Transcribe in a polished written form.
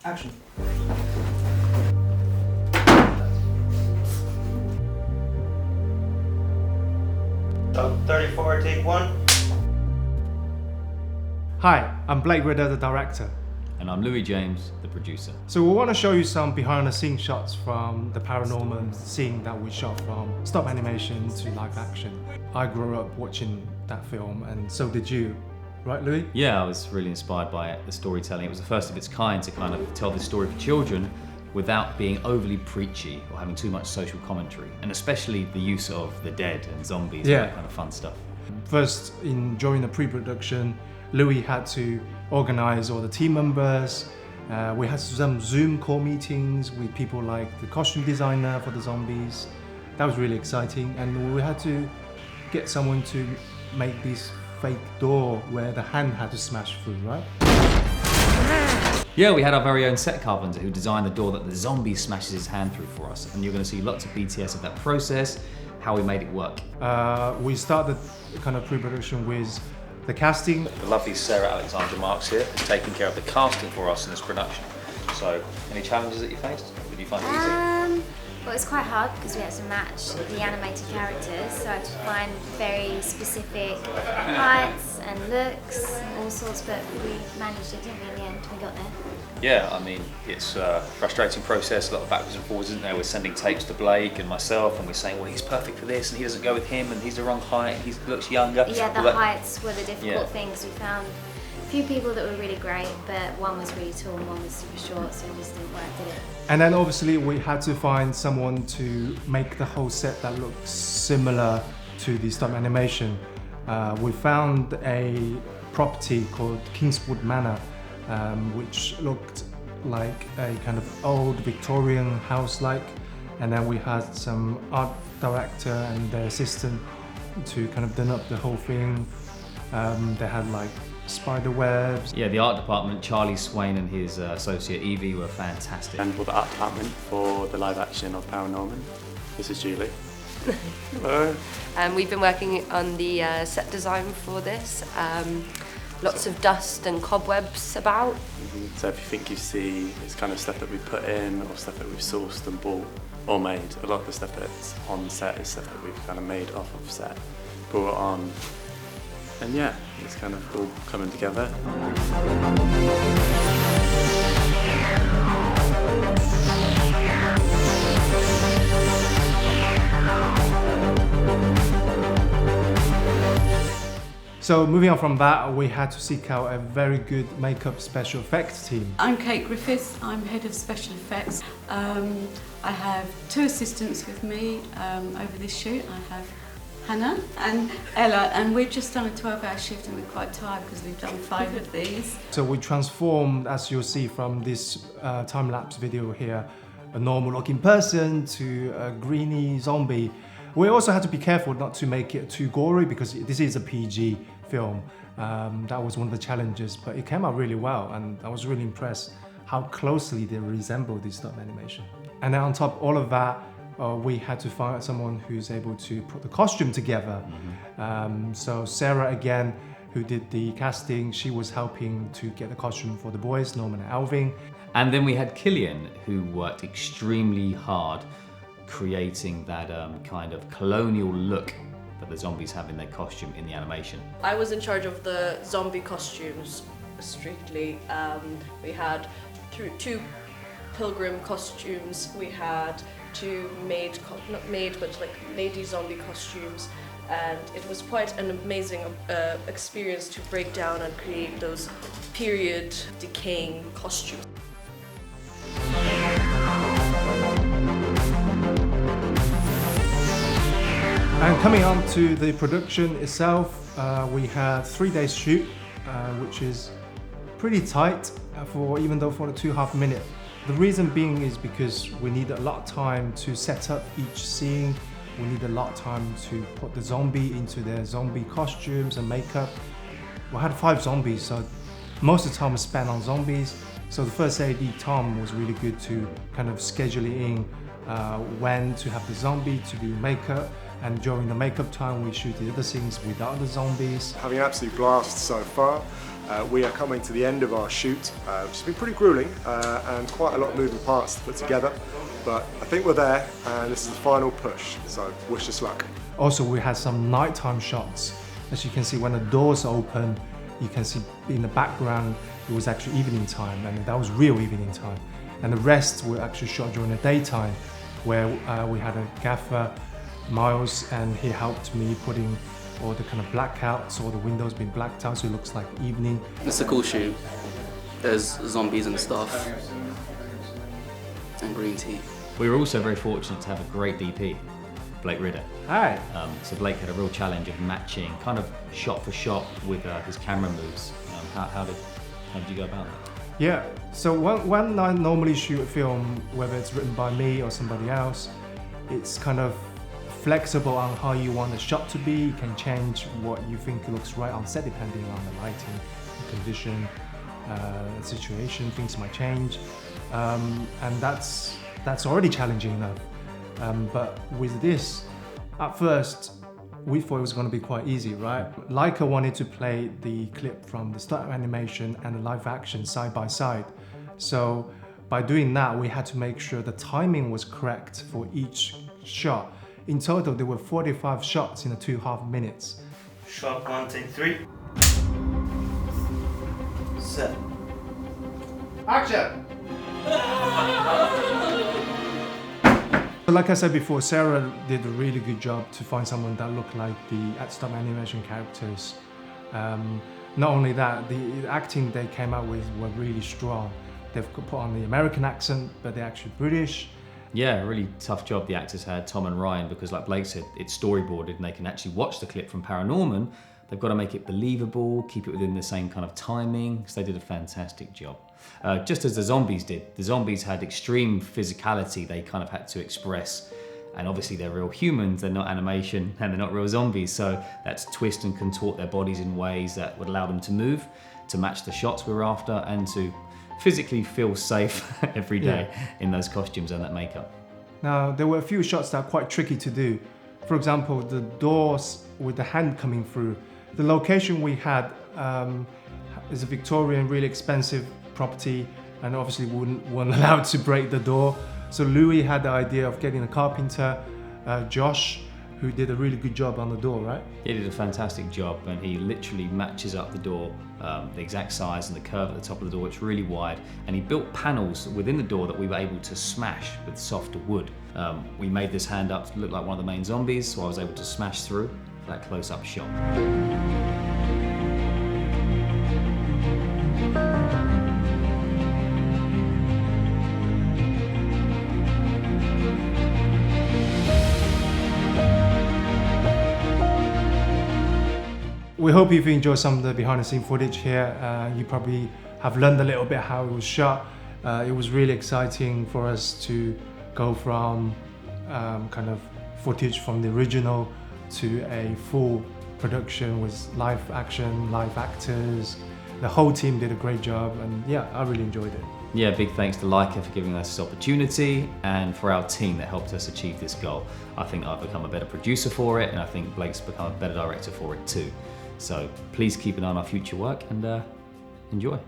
Action. So 34, take one. Hi, I'm Blake Ritter, the director. And I'm Louis James, the producer. So we want to show you some behind the scenes shots from the Paranorman scene that we shot from stop animation to live action. I grew up watching that film and so did you, right Louis? Yeah, I was really inspired by it, the storytelling. It was the first of its kind to kind of tell this story for children without being overly preachy or having too much social commentary. And especially the use of the dead and zombies and that kind of fun stuff. First, during the pre-production, Louis had to organize all the team members. We had some Zoom call meetings with people like the costume designer for the zombies. That was really exciting. And we had to get someone to make this fake door where the hand had to smash through, right? Yeah, we had our very own set carpenter who designed the door that the zombie smashes his hand through for us. And you're going to see lots of BTS of that process, how we made it work. We started kind of pre-production with the casting. The lovely Sarah Alexandra Marks here is taking care of the casting for us in this production. So, any challenges that you faced? Did you find it easy? Well, it's quite hard because we had to match the animated characters, so I had to find very specific heights and looks, all sorts, but we managed it, didn't we, in the end? We got there. Yeah, I mean, it's a frustrating process, a lot of backwards and forwards, isn't there? We're sending tapes to Blake and myself, and we're saying, well, he's perfect for this, and he doesn't go with him, and he's the wrong height, and he looks younger. Yeah, the Well, heights were the difficult things. We found a few people that were really great, but one was really tall and one was super short, so it just didn't work, did it? And then obviously we had to find someone to make the whole set that looks similar to the stop animation. We found a property called Kingswood Manor, which looked like a kind of old Victorian house-like. And then we had some art director and their assistant to kind of done up the whole thing. They had like spider webs. Yeah, the art department, Charlie Swain and his associate Evie were fantastic. And for the art department for the live action of Paranorman, this is Julie. Hello. We've been working on the set design for this. Lots of dust and cobwebs about. So if you think you see it's kind of stuff that we put in or stuff that we've sourced and bought or made, a lot of the stuff that's on set is stuff that we've kind of made off of set, brought on. And yeah, it's kind of all coming together. So moving on from that, we had to seek out a very good makeup special effects team. I'm Kate Griffiths, I'm Head of Special Effects. I have two assistants with me over this shoot. I have Hannah and Ella, and we've just done a 12-hour shift and we're quite tired because we've done 5 of these. So we transformed, as you'll see from this time-lapse video here, a normal-looking person to a greeny zombie. We also had to be careful not to make it too gory because this is a PG film. That was one of the challenges, but it came out really well and I was really impressed how closely they resemble this stop animation. And then on top of all of that, we had to find someone who's able to put the costume together. So Sarah, again, who did the casting, she was helping to get the costume for the boys, Norman and Alvin. And then we had Killian, who worked extremely hard creating that kind of colonial look that the zombies have in their costume in the animation. I was in charge of the zombie costumes strictly. We had two pilgrim costumes, we had two not made, but like lady zombie costumes, and it was quite an amazing experience to break down and create those period decaying costumes. And coming on to the production itself, we had 3 days shoot, which is pretty tight even though for the 2.5 minutes. The reason being is because we need a lot of time to set up each scene. We need a lot of time to put the zombie into their zombie costumes and makeup. We had 5 zombies, so most of the time was spent on zombies. So the first AD, Tom, was really good to kind of schedule it in when to have the zombie to do makeup. And during the makeup time, we shoot the other scenes without the zombies. Having an absolute blast so far. We are coming to the end of our shoot, which has been pretty grueling and quite a lot of moving parts to put together. But I think we're there, and this is the final push, so wish us luck. Also, we had some nighttime shots. As you can see, when the doors open, you can see in the background, it was actually evening time, and that was real evening time. And the rest were actually shot during the daytime, where we had a gaffer, Miles, and he helped me putting all the kind of blackouts, all the windows being blacked out, so it looks like evening. It's a cool shoot. There's zombies and stuff, and green tea. We were also very fortunate to have a great DP, Blake Ridder. Hi. So Blake had a real challenge of matching, kind of shot for shot, with his camera moves. How did you go about that? Yeah, so when I normally shoot a film, whether it's written by me or somebody else, it's kind of flexible on how you want the shot to be. You can change what you think looks right on set depending on the lighting, the condition, situation, things might change. And that's already challenging enough. But with this, at first, we thought it was going to be quite easy, right? Leica wanted to play the clip from the stop animation and the live action side by side. So by doing that, we had to make sure the timing was correct for each shot. In total, there were 45 shots in the 2.5 minutes. Shot 1, take 3. Set. Action! Like I said before, Sarah did a really good job to find someone that looked like the stop animation characters. Not only that, the acting they came out with were really strong. They've put on the American accent, but they're actually British. Yeah, a really tough job the actors had, Tom and Ryan, because like Blake said, it's storyboarded and they can actually watch the clip from Paranorman. They've got to make it believable, keep it within the same kind of timing, so they did a fantastic job. Just as the zombies did. The zombies had extreme physicality they kind of had to express, and obviously they're real humans, they're not animation, and they're not real zombies, so that's twist and contort their bodies in ways that would allow them to move, to match the shots we were after, and to physically feel safe every day in those costumes and that makeup. Now, there were a few shots that are quite tricky to do. For example, the doors with the hand coming through. The location we had is a Victorian, really expensive property, and obviously weren't allowed to break the door. So Louis had the idea of getting a carpenter, Josh, who did a really good job on the door, right? He did a fantastic job, and he literally matches up the door, the exact size and the curve at the top of the door. It's really wide, and he built panels within the door that we were able to smash with softer wood. We made this hand up to look like one of the main zombies, so I was able to smash through for that close-up shot. We hope you've enjoyed some of the behind-the-scene footage here. You probably have learned a little bit how it was shot. It was really exciting for us to go from kind of footage from the original to a full production with live action, live actors. The whole team did a great job, and yeah, I really enjoyed it. Yeah, big thanks to Leica for giving us this opportunity, and for our team that helped us achieve this goal. I think I've become a better producer for it, and I think Blake's become a better director for it too. So please keep an eye on our future work and enjoy.